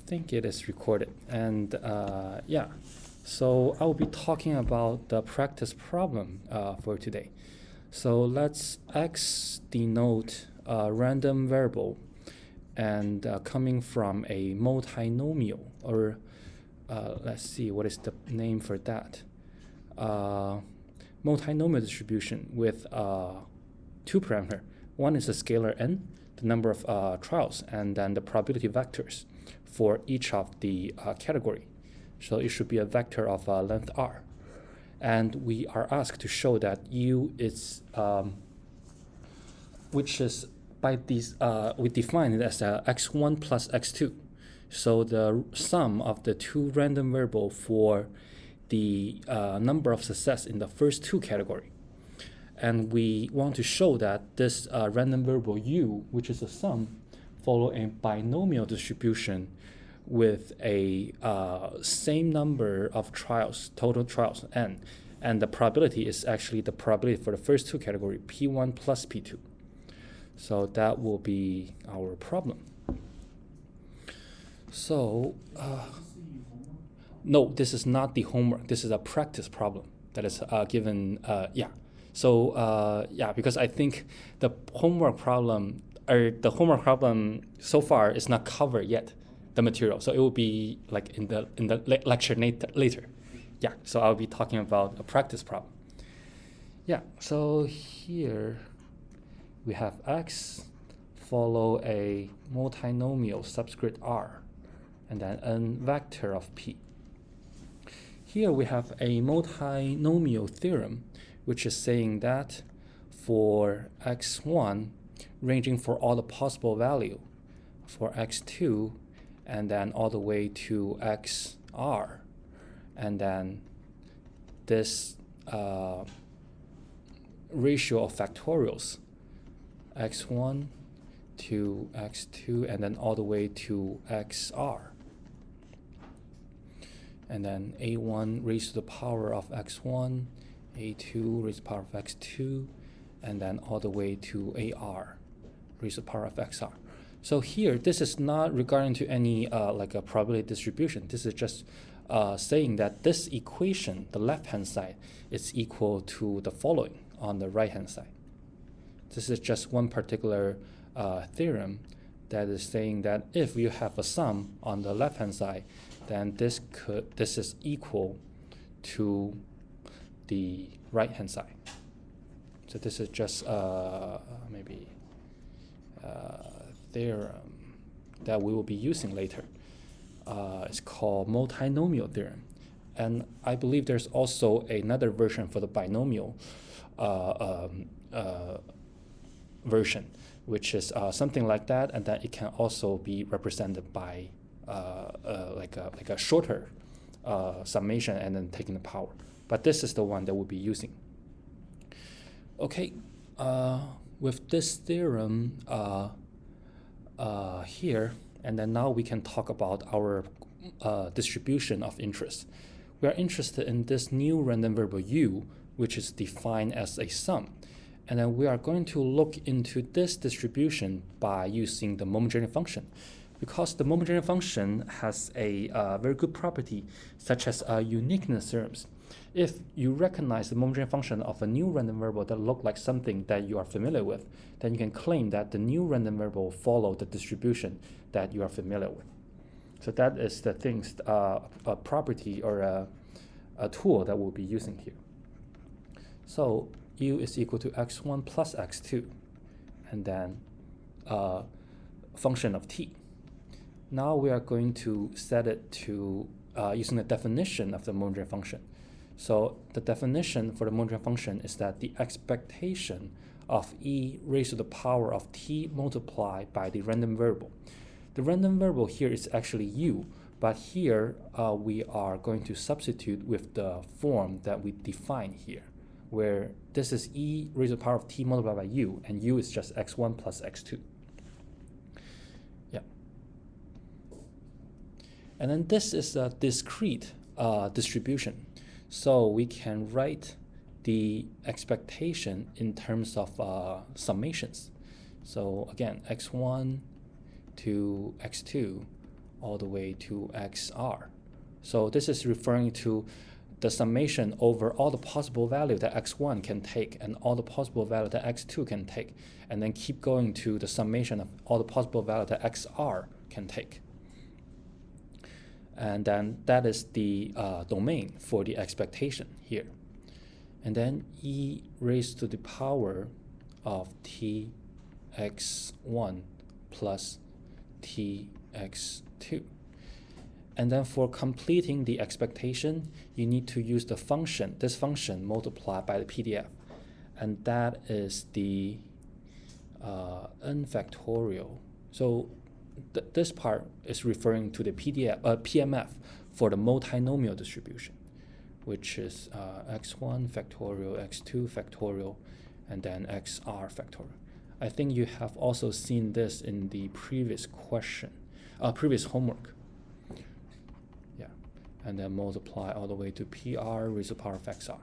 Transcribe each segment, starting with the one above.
think it is recorded. And yeah, so I will be talking about the practice problem for today. So let's X denote a random variable and coming from a multinomial, or let's see, what is the name for that? Multinomial distribution with two parameters. One is a scalar n, the number of trials, and then the probability vectors for each of the category. So it should be a vector of length r. And we are asked to show that U is, which is by these, we define it as x1 plus x2. So the sum of the two random variable for the number of success in the first two category. And we want to show that this random variable U, which is a sum, follow a binomial distribution with a same number of trials, total trials, n. And the probability is actually the probability for the first two category, P1 plus P2. So that will be our problem. So, no, this is not the homework. This is a practice problem that is given, yeah. So, yeah, because I think the homework problem, so far is not covered yet, the material. So it will be like in the lecture later. Yeah, so I'll be talking about a practice problem. Yeah, so here we have X follow a multinomial subscript R, and then n vector of P. Here we have a multinomial theorem, which is saying that for x1, ranging for all the possible value, for x2, and then all the way to xr, and then this ratio of factorials, x1 to x2, and then all the way to xr. And then a1 raised to the power of x1, a2 raised to the power of x2, and then all the way to ar raised to the power of xr. So here, this is not regarding to any like a probability distribution. This is just saying that this equation, the left-hand side, is equal to the following on the right-hand side. This is just one particular theorem that is saying that if you have a sum on the left-hand side, then this is equal to the right-hand side. So this is just maybe theorem that we will be using later. It's called multinomial theorem. And I believe there's also another version for the binomial version, which is something like that, and that it can also be represented by like a shorter summation and then taking the power. But this is the one that we'll be using. Okay, with this theorem here, and then now we can talk about our distribution of interest. We are interested in this new random variable U, which is defined as a sum. And then we are going to look into this distribution by using the moment-generating function, because the moment-generating function has a very good property, such as uniqueness theorems. If you recognize the moment-generating function of a new random variable that looks like something that you are familiar with, then you can claim that the new random variable follows the distribution that you are familiar with. So that is the things, a property or a tool that we'll be using here. So U is equal to x1 plus x2, and then function of t. Now we are going to set it to using the definition of the moment-generating function. So the definition for the moment-generating function is that the expectation of e raised to the power of t multiplied by the random variable. The random variable here is actually u, but here we are going to substitute with the form that we define here, where this is e raised to the power of t multiplied by u, and u is just x1 plus x2. Yeah. And then this is a discrete distribution. So we can write the expectation in terms of summations. So again, x1 to x2 all the way to xr. So this is referring to the summation over all the possible value that x1 can take and all the possible value that x2 can take, and then keep going to the summation of all the possible value that xr can take. And then that is the domain for the expectation here. And then e raised to the power of tx1 plus tx2. And then for completing the expectation, you need to use the function, this function multiplied by the PDF. And that is the n factorial. So this part is referring to the PMF for the multinomial distribution, which is x1 factorial, x2 factorial, and then xr factorial. I think you have also seen this in the previous question, previous homework. Yeah, and then multiply all the way to PR raised to the power of xr.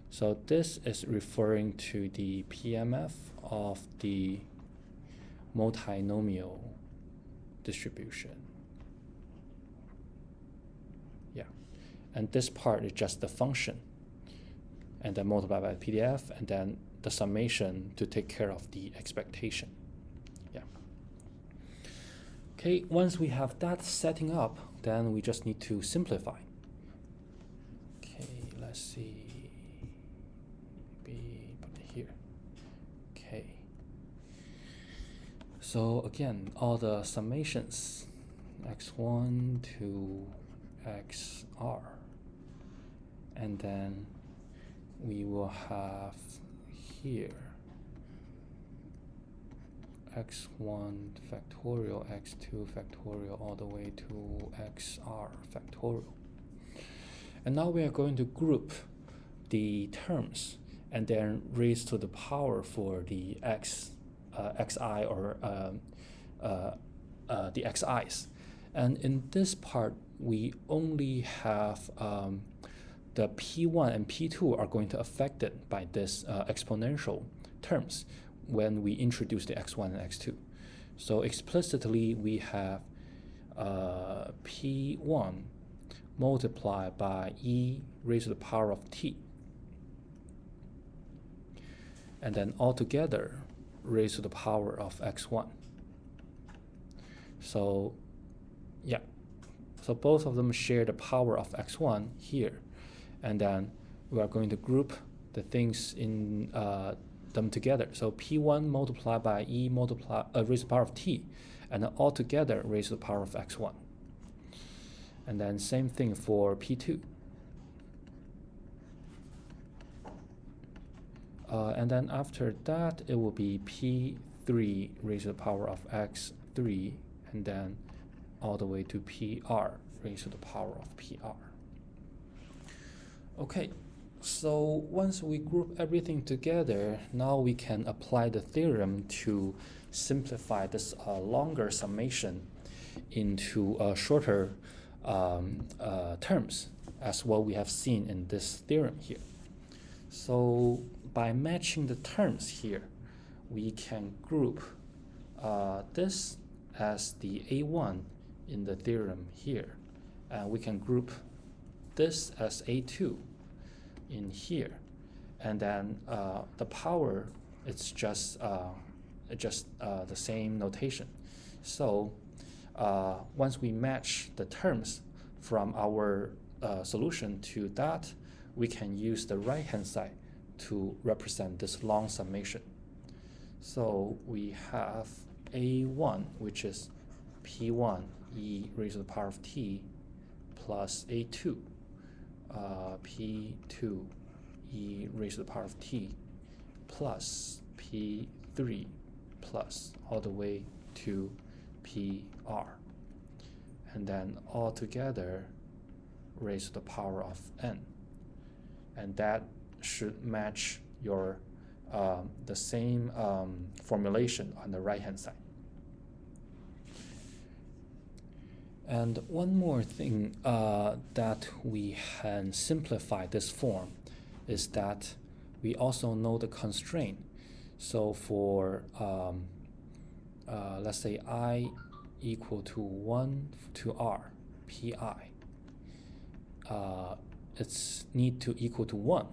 So this is referring to the PMF of the multinomial distribution. Yeah, and this part is just the function, and then multiplied by the PDF, and then the summation to take care of the expectation. Yeah. Okay, once we have that setting up, then we just need to simplify. Okay, let's see. Maybe put it here. Okay. So again, all the summations, x1 to xr, and then we will have here x1 factorial, x2 factorial, all the way to xr factorial. And now we are going to group the terms and then raise to the power for the xi or the xi's. And in this part, we only have the P1 and P2 are going to affect it by this exponential terms when we introduce the x1 and x2. So explicitly, we have P1 multiplied by e raised to the power of t, and then altogether raised to the power of x1. So yeah, so both of them share the power of x1 here, and then we are going to group the things in them together. So P1 multiplied by e raised to the power of t, and then altogether raised to the power of x1. And then same thing for P2. And then after that, it will be P3 raised to the power of x3, and then all the way to PR raised to the power of PR. Okay, so once we group everything together, now we can apply the theorem to simplify this longer summation into shorter terms, as what we have seen in this theorem here. So by matching the terms here, we can group this as the A1 in the theorem here, and we can group this as A2 in here, and then the power, it's just the same notation. So once we match the terms from our solution to that, we can use the right-hand side to represent this long summation. So we have A1, which is P1 e raised to the power of t plus A2 P2 e raised to the power of t plus P3 plus all the way to PR, and then all together raised to the power of n, and that should match your the same formulation on the right hand side. And one more thing that we can simplify this form is that we also know the constraint. So for let's say I equal to 1 to r pi. It's need to equal to 1.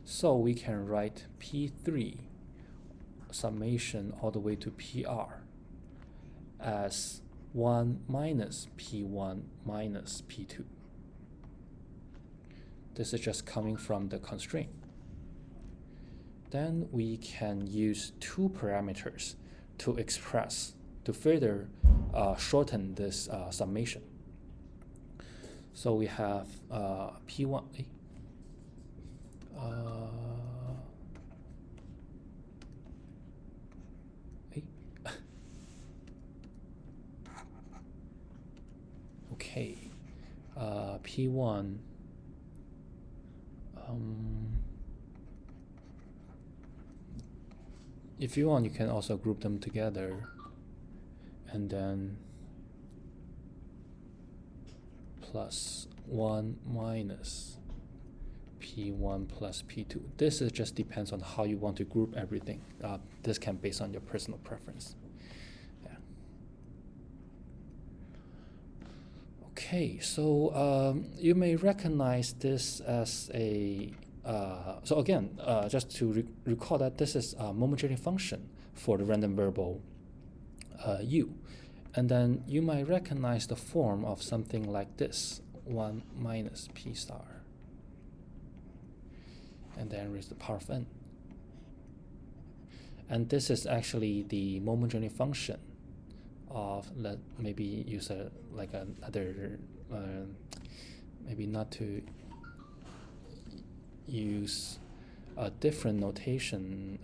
So we can write P3 summation all the way to PR as 1 minus P1 minus P2. This is just coming from the constraint. Then we can use two parameters to express, to further shorten this summation. So we have P1, okay, P1, if you want, you can also group them together, and then plus 1 minus P1 plus P2. This is just depends on how you want to group everything. This can based on your personal preference. Yeah. Okay, so you may recognize this as a so again, just to recall that this is a moment generating function for the random variable u. And then you might recognize the form of something like this, 1 minus p star. And then raise the power of n. And this is actually the moment generating function of, maybe use another, maybe not to use a different notation.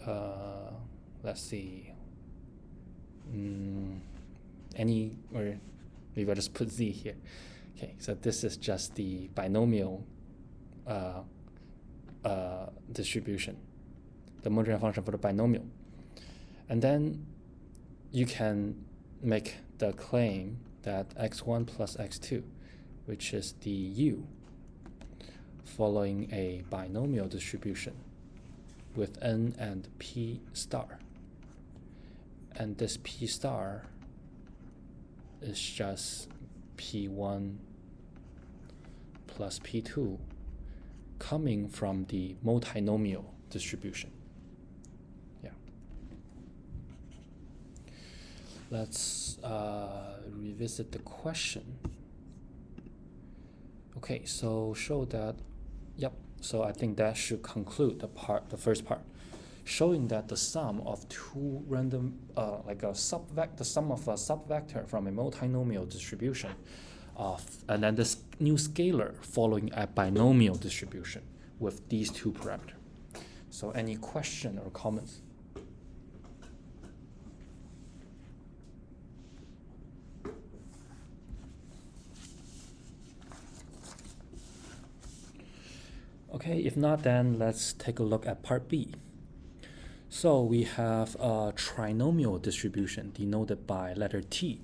Let's see. Or maybe I'll just put z here. Okay, so this is just the binomial distribution, the moment generating function for the binomial. And then you can make the claim that x1 plus x2, which is the u, following a binomial distribution with n and p star. And this p star is just P1 plus P2 coming from the multinomial distribution. Yeah. Let's revisit the question. Okay, so show that, yep, so I think that should conclude the first part, showing that the sum of two random, the sum of a subvector from a multinomial distribution, and then this new scalar following a binomial distribution with these two parameters. So any question or comments? Okay, if not, then let's take a look at part B. So we have a trinomial distribution denoted by letter T.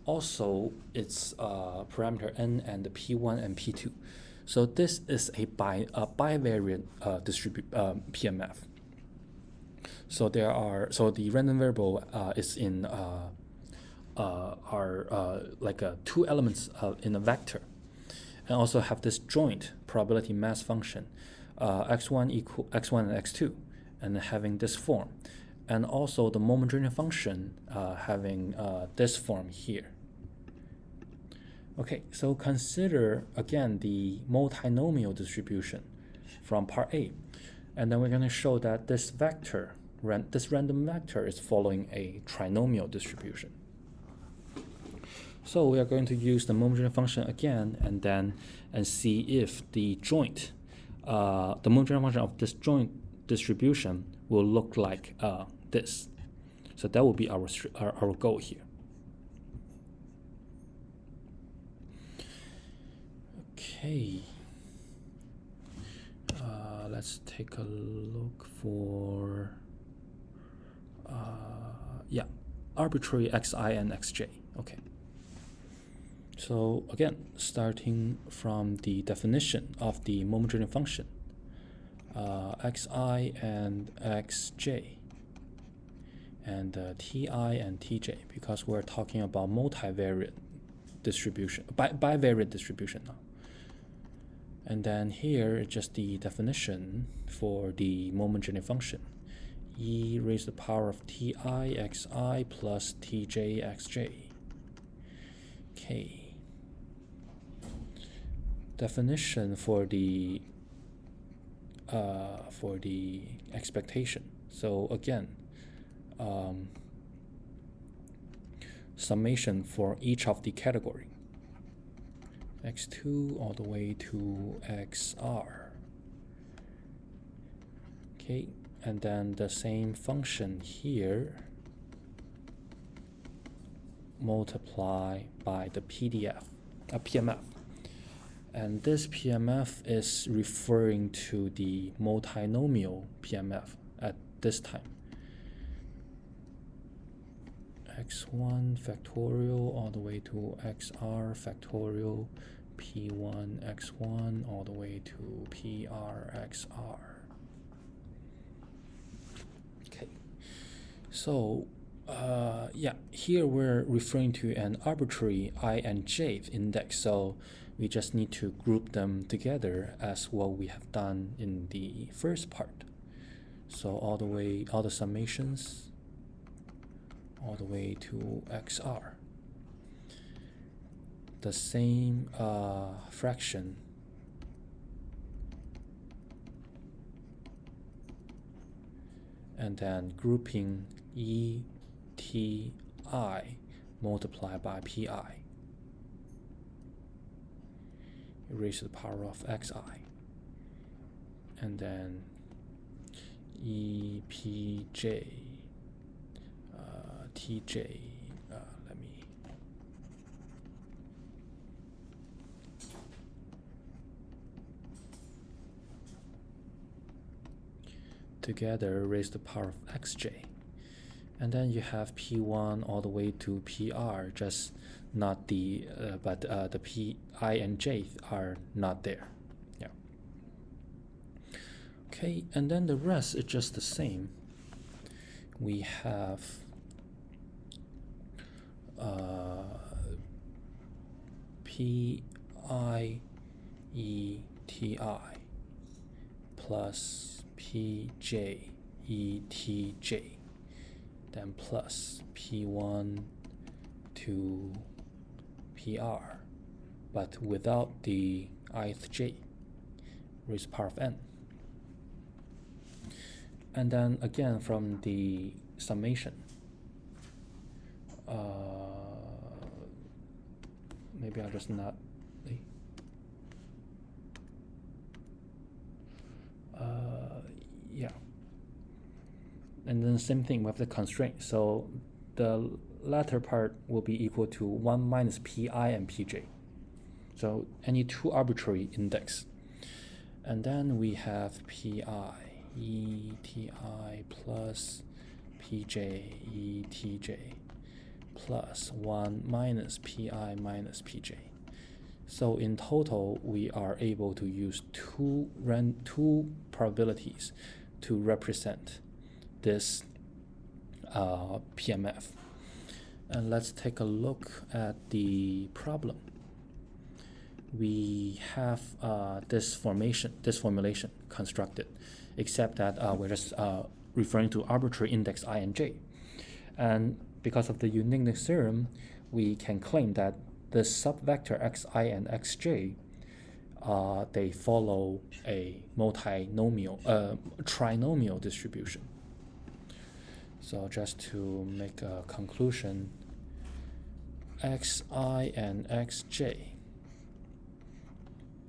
Also, its parameter n and P1 and P2. So this is a bivariate PMF. So the random variable is in two elements in a vector, and also have this joint probability mass function, x1 equal x1 and x2. And having this form, and also the moment generating function having this form here. Okay, so consider again the multinomial distribution from part A, and then we're going to show that this vector, this random vector, is following a trinomial distribution. So we are going to use the moment generating function again, and see if the joint, the moment generating function of this joint distribution will look like this. So that will be our goal here. Okay. Let's take a look for arbitrary xi and xj. Okay. So again, starting from the definition of the moment generating function, xi and xj, and Ti and Tj, because we're talking about multivariate distribution, bivariate distribution now. And then here is just the definition for the moment genetic function. E raised to the power of Ti xi plus Tj xj. Okay. Definition for the expectation. So again, summation for each of the category. x2 all the way to xr. Okay, and then the same function here multiply by the PMF. And this PMF is referring to the multinomial PMF at this time. x1 factorial all the way to xr factorial, p1 x1 all the way to pr xr. Okay, so here we're referring to an arbitrary I and j index, so we just need to group them together as what we have done in the first part. So all the summations all the way to xr. The same fraction and then grouping ETI multiplied by PI raised to the power of xi, and then EPJ TJ, let me together raise the power of xj, and then you have P1 all the way to PR, just not the but the Pi and j are not there. Yeah. Okay, and then the rest is just the same. We have PIETI plus PJETJ, then plus P1 to PR, but without the ith j raised to the power of n. And then again from the summation, maybe I'll just not. Yeah. And then same thing with the constraint. So the latter part will be equal to 1 minus Pi and Pj. So any two arbitrary index. And then we have Pi ETI plus PJ ETJ plus 1 minus Pi minus Pj. So in total, we are able to use two probabilities to represent this PMF. And let's take a look at the problem. We have this formulation constructed, except that we're just referring to arbitrary index I and j. And because of the uniqueness theorem, we can claim that the subvector xi and xj, they follow a trinomial distribution. So just to make a conclusion, xi and xj.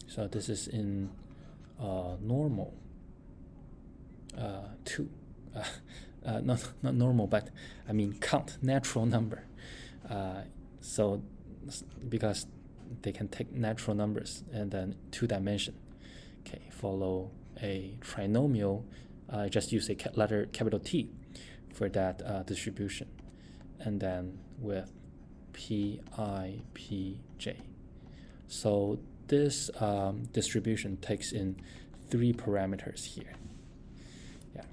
So this is in normal 2. Not normal, but I mean count, natural number. So because they can take natural numbers and then 2 dimension. Okay, follow a trinomial. Just use a letter capital T for that distribution, and then with Pi Pj. So this distribution takes in 3 parameters here. Yeah.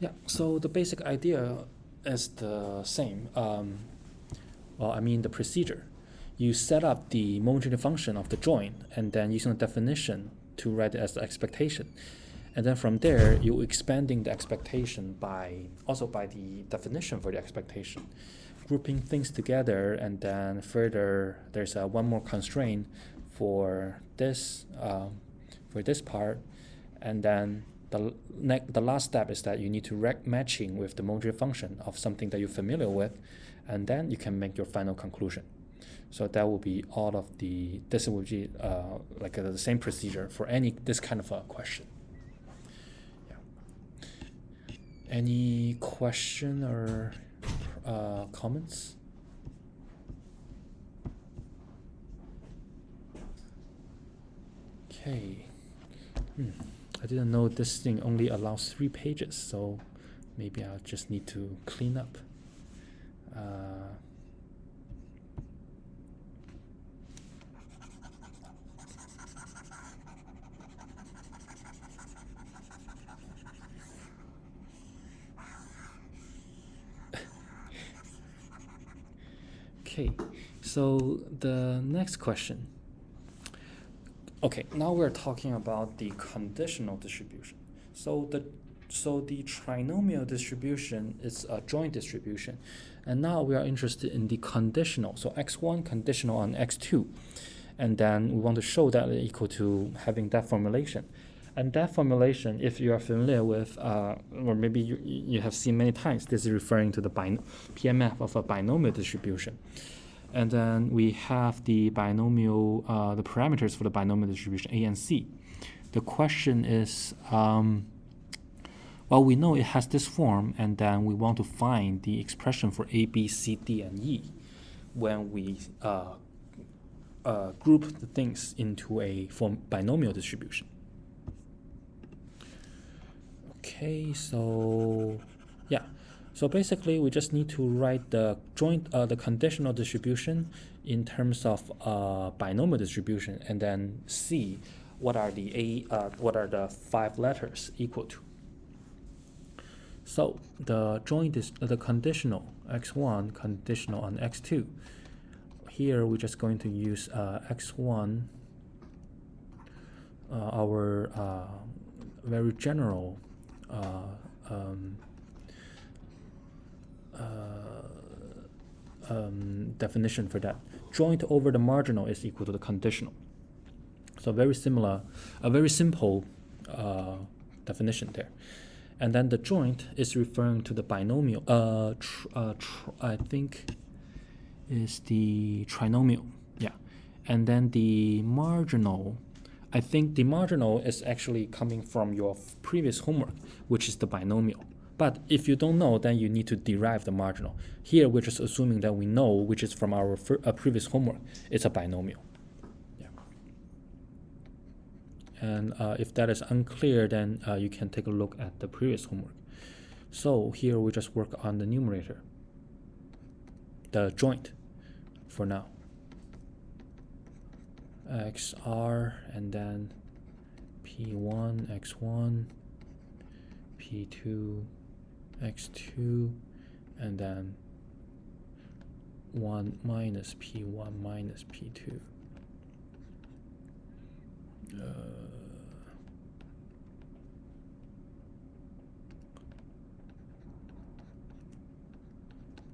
Yeah, so the basic idea is the same. Well, I mean the procedure. You set up the modular function of the joint, and then using a definition to write it as the expectation. And then from there, you're expanding the expectation by the definition for the expectation, grouping things together, and then further, there's one more constraint for this part, and then the last step is that you need to matching with the modular function of something that you're familiar with, and then you can make your final conclusion. So that will be all of this will be like the same procedure for this kind of a question. Yeah. Any question or comments? Okay. I didn't know this thing only allows 3 pages, so maybe I'll just need to clean up. Okay, so the next question. Okay, now we're talking about the conditional distribution. So the trinomial distribution is a joint distribution, and now we are interested in the conditional. So x1 conditional on x2, and then we want to show that it's equal to having that formulation. And that formulation, if you are familiar with, or maybe you have seen many times, this is referring to the PMF of a binomial distribution. And then we have the binomial, the parameters for the binomial distribution A and C. The question is, well, we know it has this form, and then we want to find the expression for A, B, C, D, and E when we group the things into a binomial distribution. Okay, so yeah. So basically, we just need to write the the conditional distribution in terms of binomial distribution, and then see what are the 5 letters equal to. So the joint is the conditional x1 conditional on x2. Here we're just going to use x1, our very general definition for that. Joint over the marginal is equal to the conditional. So very similar, a very simple definition there. And then the joint is referring to the binomial, I think is the trinomial, yeah. And then the marginal, I think the marginal is actually coming from your previous homework, which is the binomial. But if you don't know, then you need to derive the marginal. Here, we're just assuming that we know, which is from our previous homework, it's a binomial. Yeah. And if that is unclear, then you can take a look at the previous homework. So here we just work on the numerator, the joint for now. XR and then P1, X1, P2, X2, and then 1 minus P1 minus P2.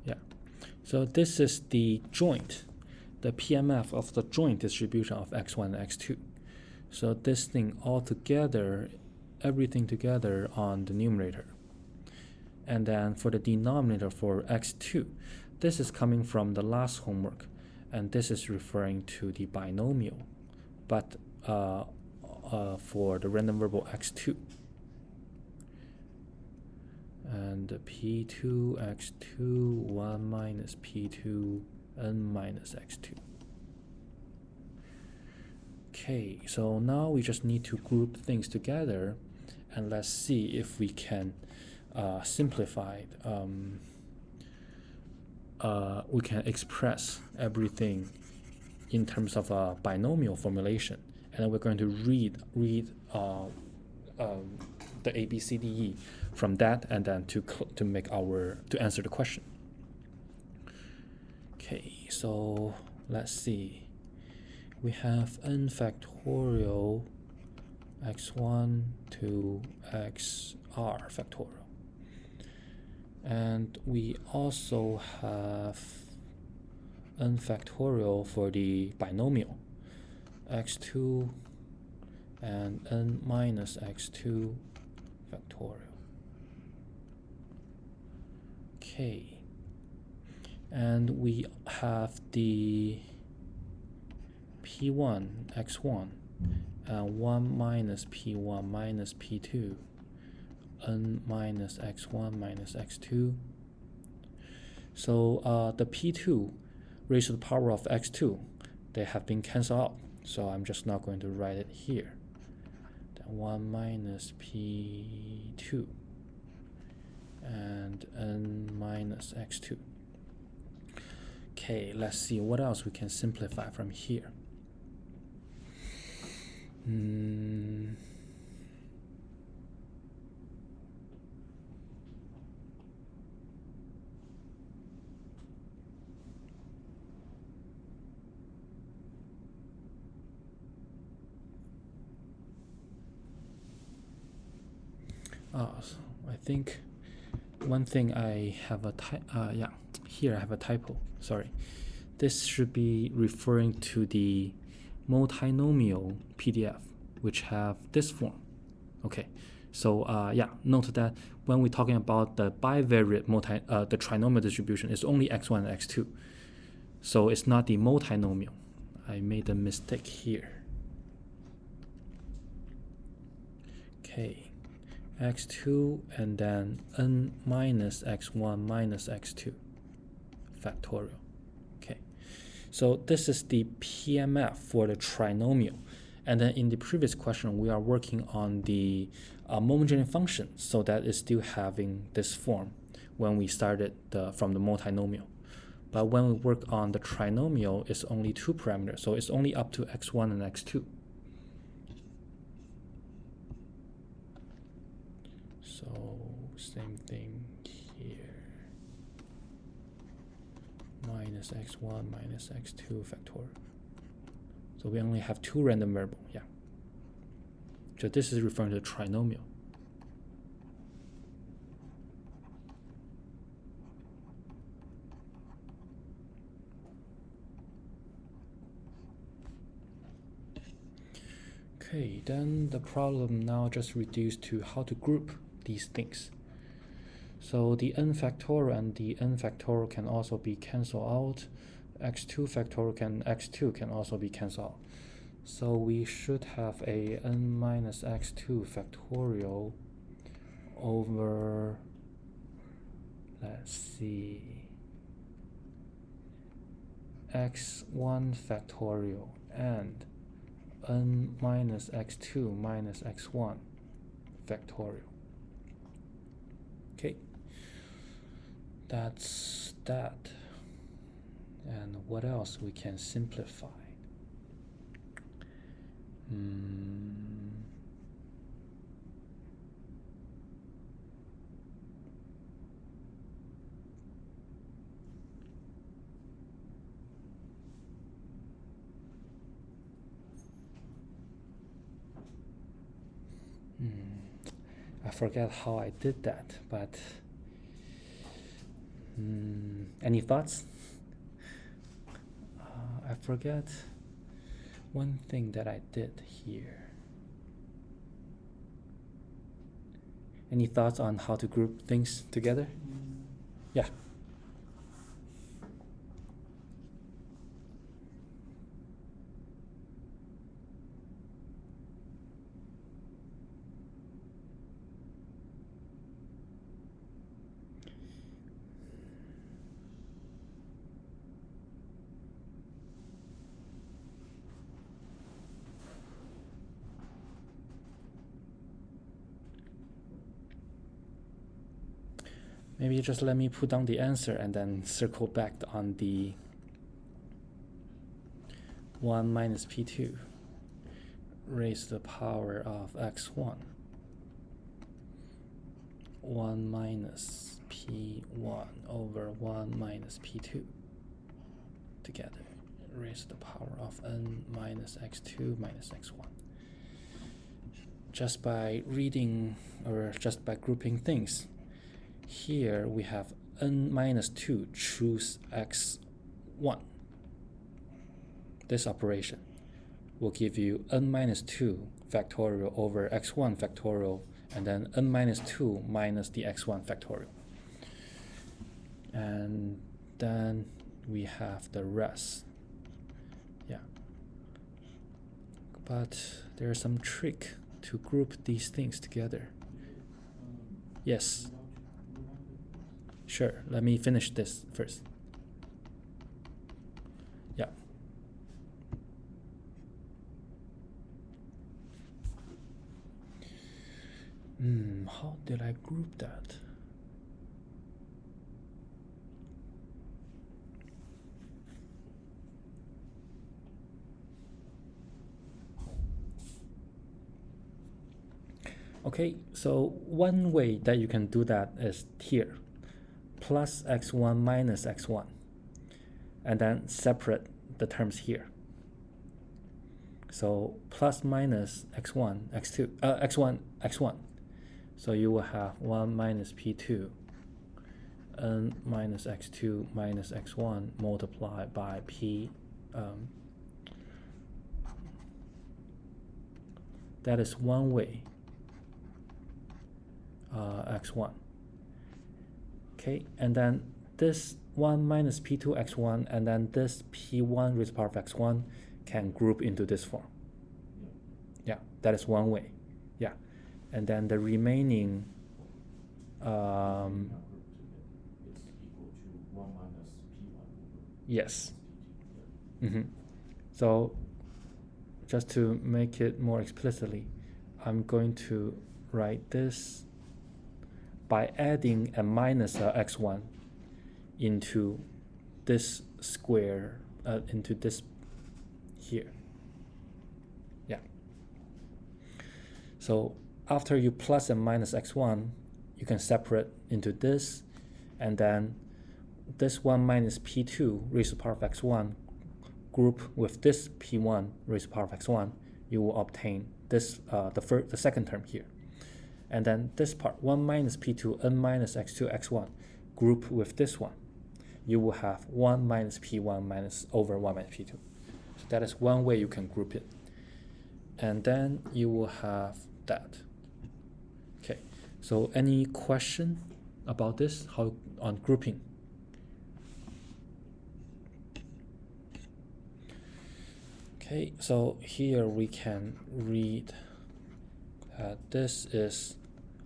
Yeah, so this is the joint, the PMF of the joint distribution of x1 and x2. So this thing all together, everything together on the numerator. And then for the denominator for x2, this is coming from the last homework, and this is referring to the binomial, but for the random variable x2. And P2, x2, 1 minus P2, n minus x2. Okay, so now we just need to group things together, and let's see if we can simplify it. We can express everything in terms of a binomial formulation, and then we're going to read the A, B, C, D, E from that, and then to answer the question. Okay, so let's see. We have n factorial x1 to xr factorial. And we also have n factorial for the binomial x2 and n minus x2 factorial. Okay. And we have the p1 x1 and 1 minus p1 minus p2 n minus x1 minus x2. So the p2 raised to the power of x2, they have been cancelled out, so I'm just not going to write it here. Then 1 minus p2 and n minus x2. Okay, let's see what else we can simplify from here. So I think one thing I have here I have a typo, sorry. This should be referring to the multinomial PDF, which have this form. Okay, so note that when we're talking about the bivariate the trinomial distribution, it's only x1 and x2. So it's not the multinomial. I made a mistake here. Okay, x2 and then n minus x1 minus x2 factorial. Okay, so this is the PMF for the trinomial. And then in the previous question, we are working on the homogeneous function, so that is still having this form when we started from the multinomial. But when we work on the trinomial, it's only 2 parameters, so it's only up to x1 and x2. So same thing here. Minus x1 minus x2 factorial. So we only have 2 random variables, yeah. So this is referring to the trinomial. Okay, then the problem now just reduced to how to group these things. So the n factorial and the n factorial can also be cancelled out. x2 factorial and x2 can also be cancelled out. So we should have a n minus x2 factorial over, let's see, x1 factorial and n minus x2 minus x1 factorial. Okay, that's that. And what else we can simplify? I forget how I did that, but any thoughts? I forget one thing that I did here. Any thoughts on how to group things together? Yeah. Maybe just let me put down the answer and then circle back on the 1 minus p2 raised to the power of x1 1 minus p1 over 1 minus p2 together raised to the power of n minus x2 minus x1. Just by reading or just by grouping things, here we have n minus 2 choose x1. This operation will give you n minus 2 factorial over x1 factorial, and then n minus 2 minus the x1 factorial. And then we have the rest. Yeah. But there's some trick to group these things together. Yes. Sure, let me finish this first. Yeah. How did I group that? Okay, so one way that you can do that is here, plus x1 minus x1, and then separate the terms here. So plus minus x1, x2, x1, x1. So you will have 1 minus p2, n minus x2 minus x1 multiplied by p. That is one way. X1. Okay, and then this 1 minus p2 x1 and then this p1 raised to the power of x1 can group into this form. Yeah, that is one way. Yeah, and then the remaining It's equal to 1 minus p1. Yes. So just to make it more explicitly, I'm going to write this by adding a minus x1 into this square, into this here. Yeah. So after you plus and minus x1, you can separate into this, and then this 1 minus p2 raised to the power of x1 group with this p1 raised to the power of x1, you will obtain this the second term here. And then this part, 1 minus p2 n minus x2 x1 group with this one, you will have 1 minus p1 minus over 1 minus p2. So that is one way you can group it. And then you will have that. Okay, so any question about this, how on grouping? Okay, so here we can read this is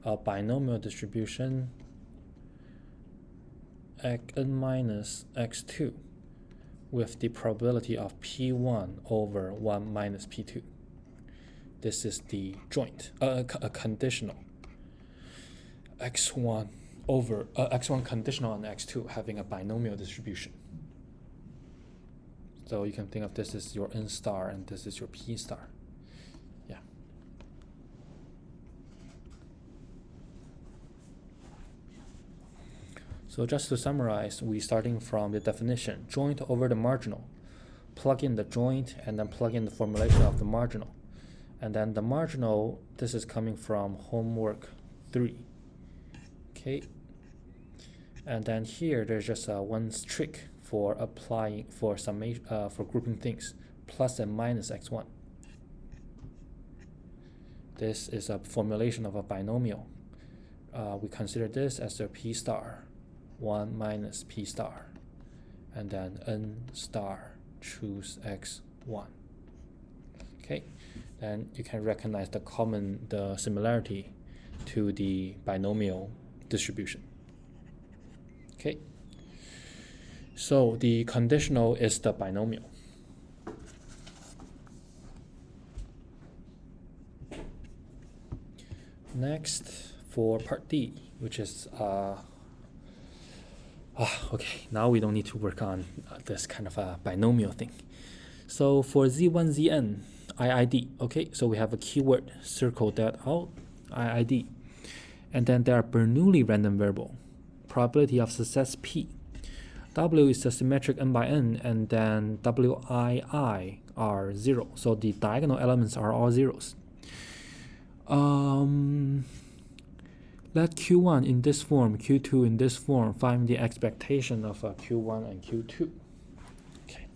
a binomial distribution n minus x2 with the probability of p1 over 1 minus p2. This is the joint, a conditional x1 over x1 conditional on x2 having a binomial distribution. So you can think of this as your n star and this is your p star. Yeah. So just to summarize, we starting from the definition, joint over the marginal. Plug in the joint and then plug in the formulation of the marginal. And then the marginal, this is coming from homework 3. Okay. And then here there's just one trick for applying for summation for grouping things, plus and minus x1. This is a formulation of a binomial. We consider this as a p star, 1 minus p star, and then n star choose x1. Okay, then you can recognize the similarity to the binomial distribution. Okay. So the conditional is the binomial. Next, for part D, which is okay, now we don't need to work on this kind of a binomial thing. So for z1, zn, IID, okay, so we have a keyword, circle that out, IID. And then there are Bernoulli random variable, probability of success P. W is the symmetric n by n, and then Wii are 0. So the diagonal elements are all zeros. Let Q1 in this form, Q2 in this form, find the expectation of Q1 and Q2. Okay.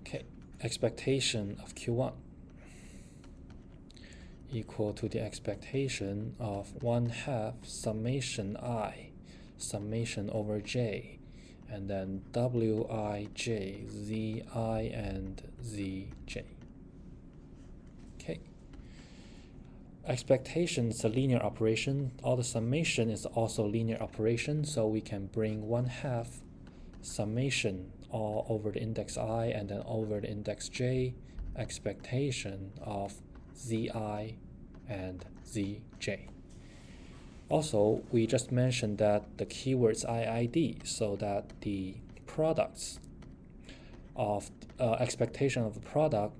Okay, expectation of Q1 equal to the expectation of 1/2 summation I, summation over j, and then Wij, Zi, and Zj. Okay. Expectation is a linear operation. All the summation is also linear operation, so we can bring 1/2 summation all over the index I and then over the index j, expectation of Zi and Zj. Also, we just mentioned that the keywords IID, so that the products of expectation of the product,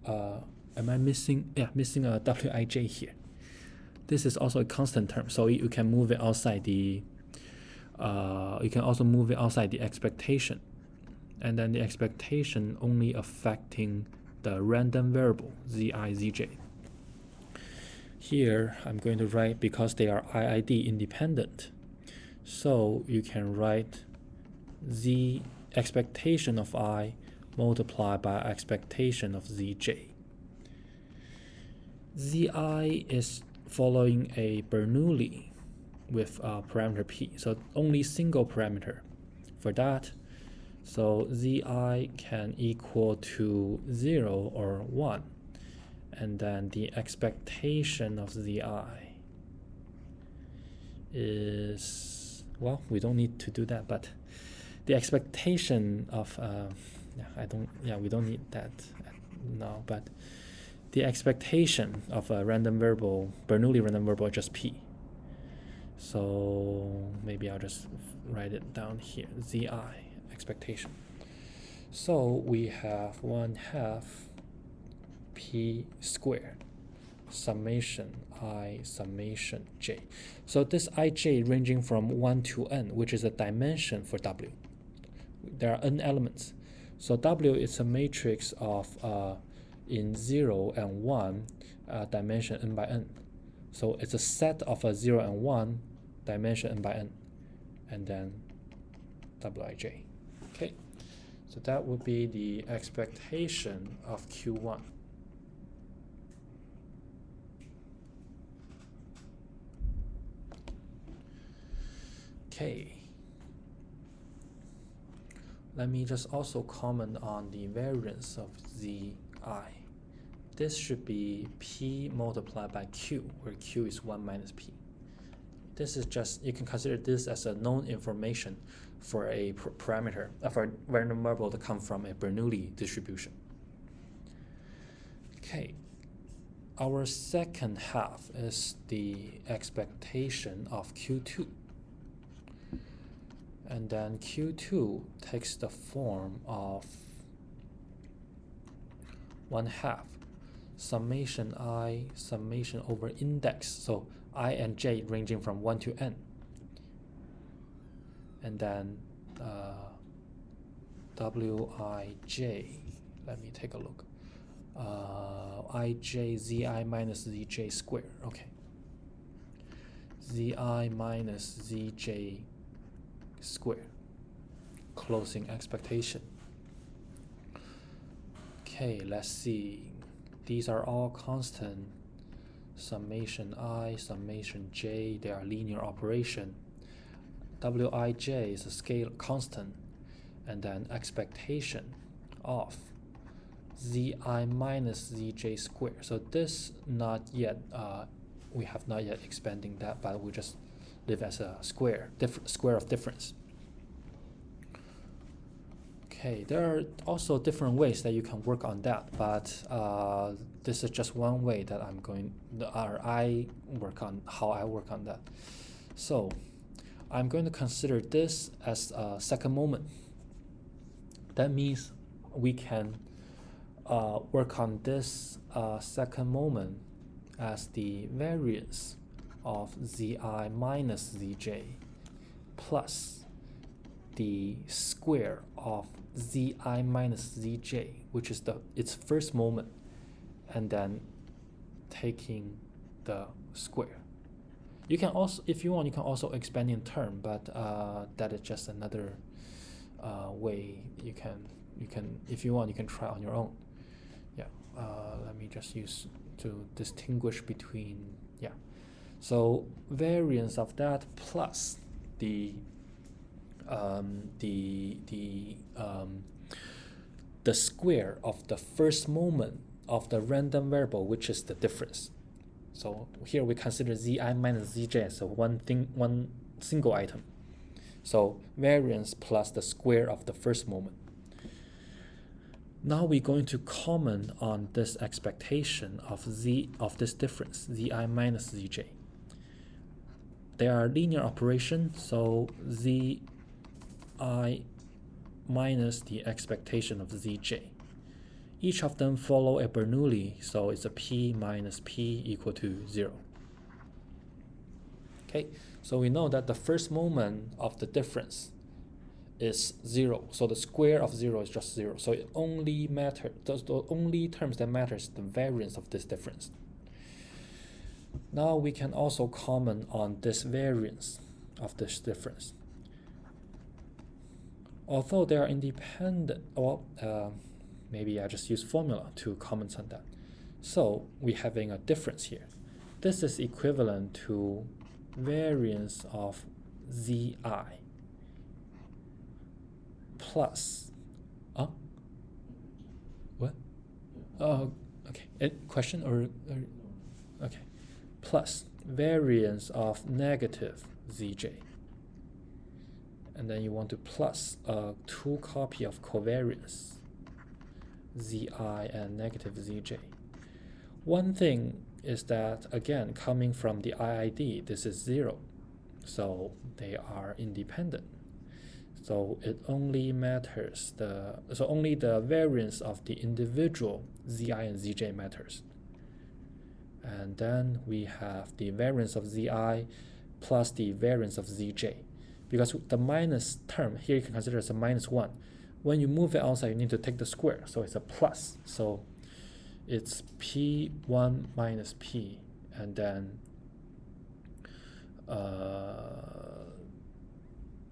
am I missing? Yeah, missing a Wij here. This is also a constant term, so you can move it outside the, you can also move it outside the expectation. And then the expectation only affecting the random variable, Zi, Zj. Here, I'm going to write because they are IID independent. So you can write Z expectation of I multiplied by expectation of Zj. Zi is following a Bernoulli with parameter P. So only single parameter for that. So Zi can equal to 0 or 1. And then the expectation of Zi is, well, we don't need to do that, but the expectation of, we don't need that now, but the expectation of a random variable, Bernoulli random variable, is just P. So maybe I'll just write it down here, Zi, expectation. So we have 1/2 P squared summation I summation j. So this ij ranging from 1 to n, which is a dimension for W. There are n elements. So W is a matrix of in 0 and 1 dimension n by n. So it's a set of 0 and 1 dimension n by n, and then Wij. Okay, so that would be the expectation of Q1. Okay, let me just also comment on the variance of Zi. This should be P multiplied by Q, where Q is 1 minus P. This is just, you can consider this as a known information for a parameter, for a random variable to come from a Bernoulli distribution. Okay, our second half is the expectation of Q2. And then Q2 takes the form of 1/2 summation I summation over index. So I and j ranging from 1 to n. And then Wij, let me take a look. Ij Zi minus Zj squared. Okay. Zi minus Zj squared. Closing expectation. Okay, let's see. These are all constant. Summation I, summation j, they are linear operation. Wij is a scale constant, and then expectation of Zi minus Zj squared. So this not yet, we have not yet expanding that, but we just live as a square of difference. Okay, there are also different ways that you can work on that, but this is just one way that I work on how I work on that. So I'm going to consider this as a second moment. That means we can work on this second moment as the variance of zi minus zj plus the square of zi minus zj, which is its first moment, and then taking the square. You can also, if you want, you can also expand in term, but that is just another way you can, if you want, you can try on your own. Yeah, let me just use to distinguish between, yeah. So variance of that plus the square of the first moment of the random variable, which is the difference. So here we consider zi minus zj as one single item. So variance plus the square of the first moment. Now we're going to comment on this expectation of this difference, zi minus zj. They are linear operations, so zi minus the expectation of zj. Each of them follow a Bernoulli, so it's a p minus p equal to 0. Okay, so we know that the first moment of the difference is 0, so the square of 0 is just 0. So it only matters, the only terms that matters the variance of this difference. Now we can also comment on this variance of this difference. Although they are independent, well, maybe I just use formula to comment on that. So we're having a difference here. This is equivalent to variance of zi plus, what? Oh, okay. Question or okay. Plus variance of negative zj. And then you want to plus 2 copy of covariance zi and negative zj. One thing is that, again, coming from the IID, this is 0, so they are independent. So it only matters so only the variance of the individual zi and zj matters. And then we have the variance of zi plus the variance of zj. Because the minus term here you can consider as a minus 1. When you move it outside, you need to take the square, so it's a plus. So it's p1 minus p, and then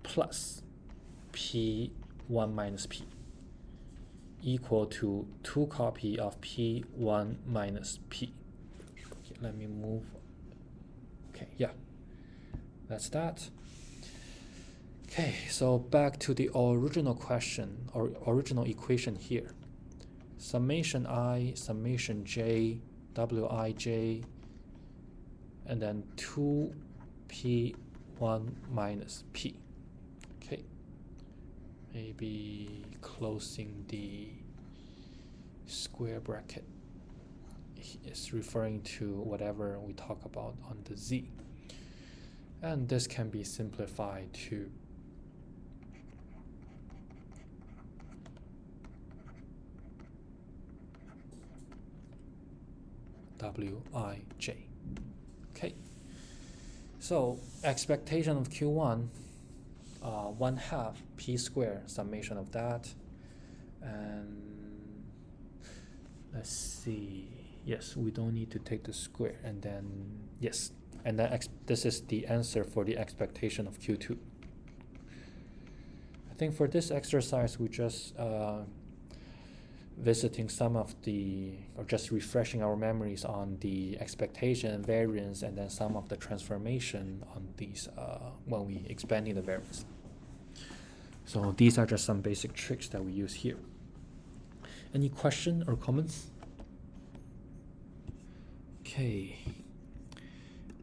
plus p1 minus p equal to 2 copy of p1 minus p. Okay, let me move. Okay, yeah, that's that. Okay, so back to the original question or original equation here. Summation I, summation j, wij, and then 2p1 minus p. Okay, maybe closing the square bracket is referring to whatever we talk about on the z. And this can be simplified to wij. Okay, so expectation of q1, 1/2 p squared summation of that, and let's see, yes, we don't need to take the square, and then yes, and then this is the answer for the expectation of q2. I think for this exercise we just visiting some of the, or just refreshing our memories on the expectation, variance, and then some of the transformation on these when we expanding the variance. So these are just some basic tricks that we use here. Any question or comments? Okay.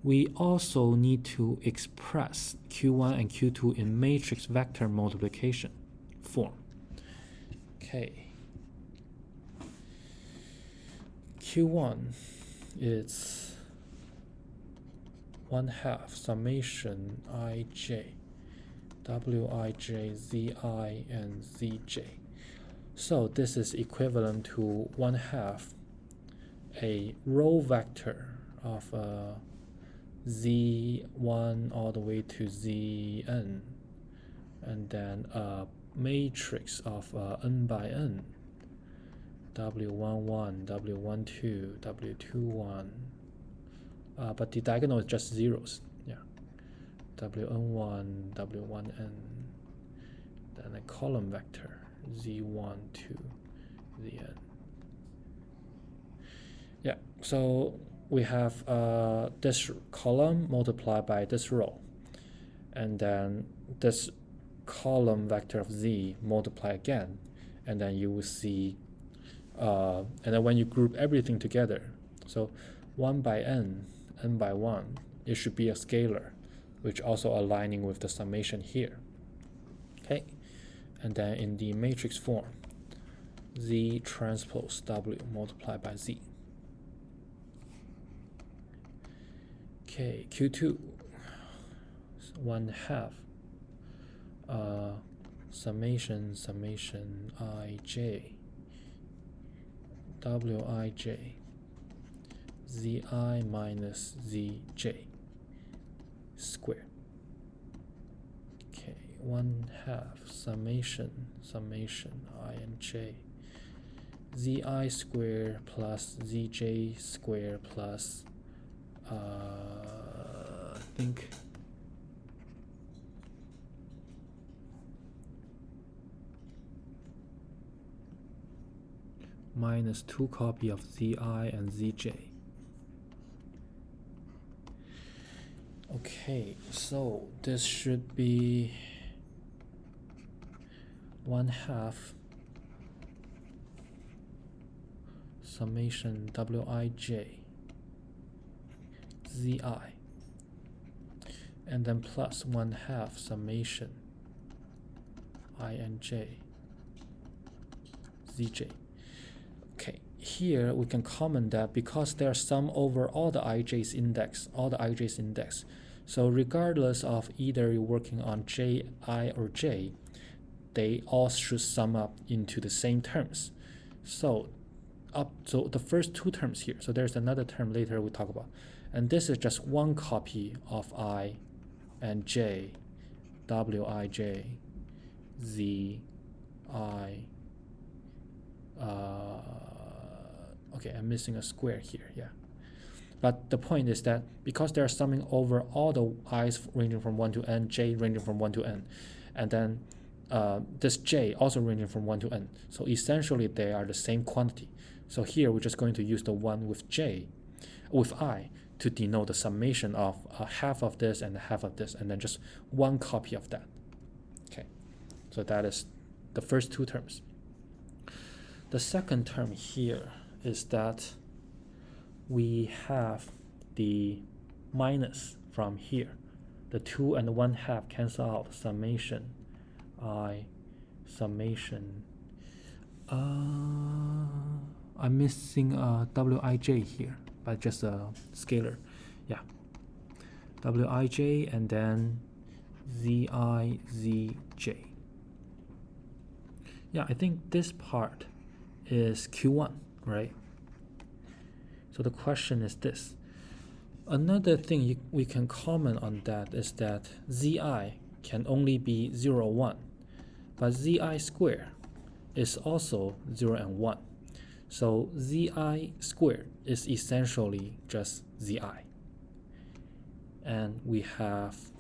We also need to express q1 and q2 in matrix vector multiplication form. Okay. q1 is 1/2 summation ij, wij, zi, and zj. So this is equivalent to 1/2 a row vector of z1 all the way to zn, and then a matrix of n by n, w11, w12, w21, but the diagonal is just zeros, yeah, wn1, w1n, then a column vector z1 to zn. Yeah, so we have this column multiplied by this row, and then this column vector of z multiply again, and then you will see, and then when you group everything together, so 1 by n, n by 1, it should be a scalar, which also aligning with the summation here. Okay, and then in the matrix form, z transpose w multiplied by z. Okay, Q2, 1/2 summation ij wij zi minus zj square. Okay, 1/2 summation ij zi square plus zj square plus I think minus 2 copy of zi and zj. Okay, so this should be 1/2 summation wij zi, and then plus 1/2 summation ij zj. Okay, here we can comment that because they are sum over all the ij's index, so regardless of either you're working on ji or j, they all should sum up into the same terms. So the first two terms here, so there's another term later we talk about, and this is just one copy of I and j, wij zi, okay, I'm missing a square here, yeah. But the point is that because they're summing over all the i's ranging from 1 to n, j ranging from 1 to n, and then this j also ranging from 1 to n, so essentially they are the same quantity. So here we're just going to use the one with I to denote the summation of half of this and half of this, and then just one copy of that. Okay, so that is the first two terms. The second term here is that we have the minus from here. The 2 and 1/2 cancel out, summation I, summation I'm missing wij here, but just a scalar, yeah, wij and then zi zj. Yeah, I think this part is Q1, right? So the question is this. Another thing we can comment on that is that zi can only be 0 or 1, but zi square is also 0 and 1. So zi squared is essentially just zi. And we have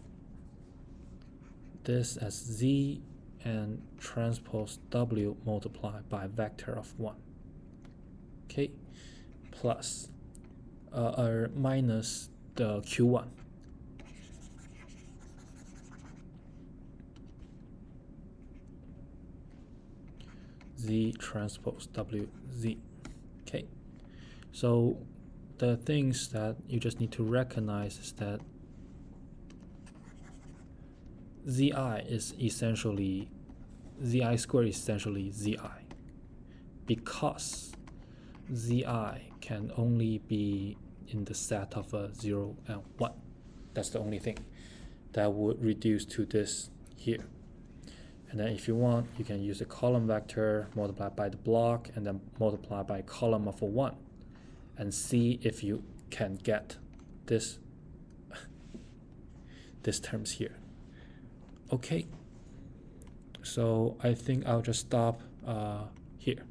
this as z and transpose w multiplied by a vector of 1. Okay, plus or minus the Q1. Z transpose W Z. Okay, so the things that you just need to recognize is that Zi is essentially, Zi squared is essentially Zi, because Zi can only be in the set of 0 and 1. That's the only thing that would reduce to this here. And then if you want, you can use the column vector, multiply by the block, and then multiply by column of 1, and see if you can get this this terms here. Okay, so I think I'll just stop here.